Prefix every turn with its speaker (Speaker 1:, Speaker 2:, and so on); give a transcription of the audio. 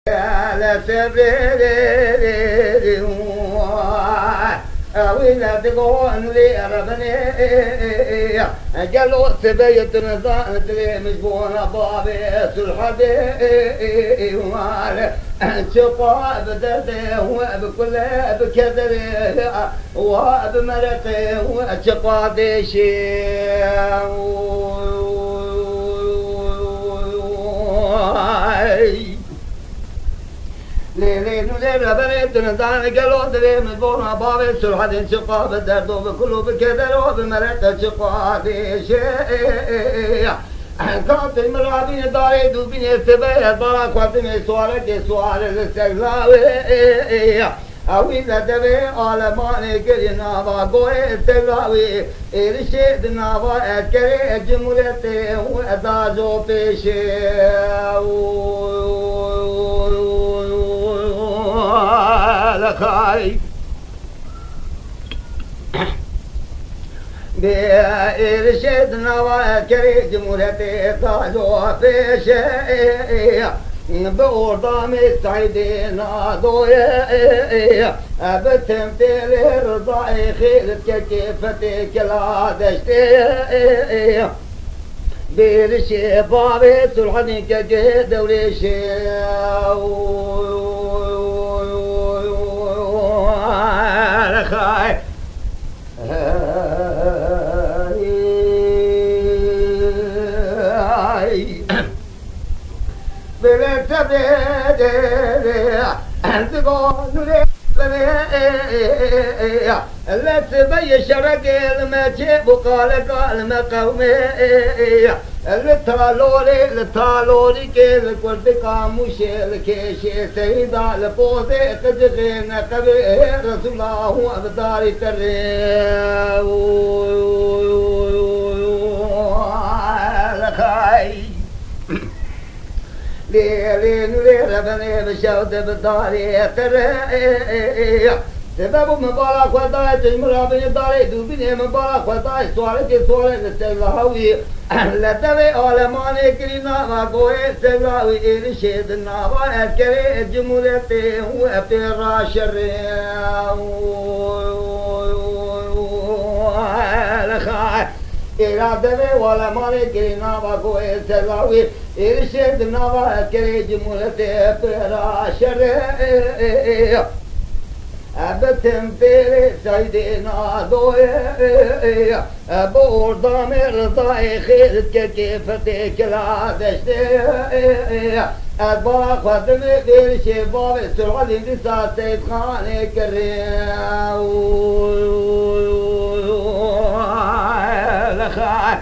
Speaker 1: لا تبريري ولا تقول لي ربني قالوا تبيت نظام تلي مجبون بابي سلحدي شقا بدرده وبكل بكدري وبمرقي وشقا ديشي ليلين وليل بنيت نزان قالوا دري مجبورنا بابي سلحدين شقا بالدرد وبكل بكدر وبمرقي شقا ديشي كانت المرابين داري دوبين سبايا دارا كواتني سوالك سوال الاستغلاوي أويلا دبي عالماني كري نابا قوي استغلاوي إرشيد نابا أكري جمهوريتي وأدازو بيشي لخاي بإرشادنا وكري جمهوريتي طالو بيشي بأوردام السعيدين ضويا بتمثيل رضاي خيرتك كيفتك لا دشتي بيرشي بابي سلحني كجد وريشي لخاي بلت بيدي تقول لا تبي شرق المجيب وقال قال مقومي التالولي كيل كل كاموشي الكيشي سيدا لبوزي تجغين قبي رسول الله أبداري تري لخاي ليلين وليل بني بشوت بداري تري سبب مبارك وداي تجمر بني داري دوبني مبارك وداي سوالك سوالك استغلاوي لا تبي عالماني كرينا ما قوي استغلاوي إرشيد نابا أكري جمهوريتي وأبترا شري لخاي إرادة ولا مالي كرينا بقوي سلاوي إرشاد نوا كري جملة براشر أبتم في سيدنا دوي بوردام رضاي خيرك كيفتك لا دشتي أبا خدمي في شباب السرعة لساتي خاني كريم لخاي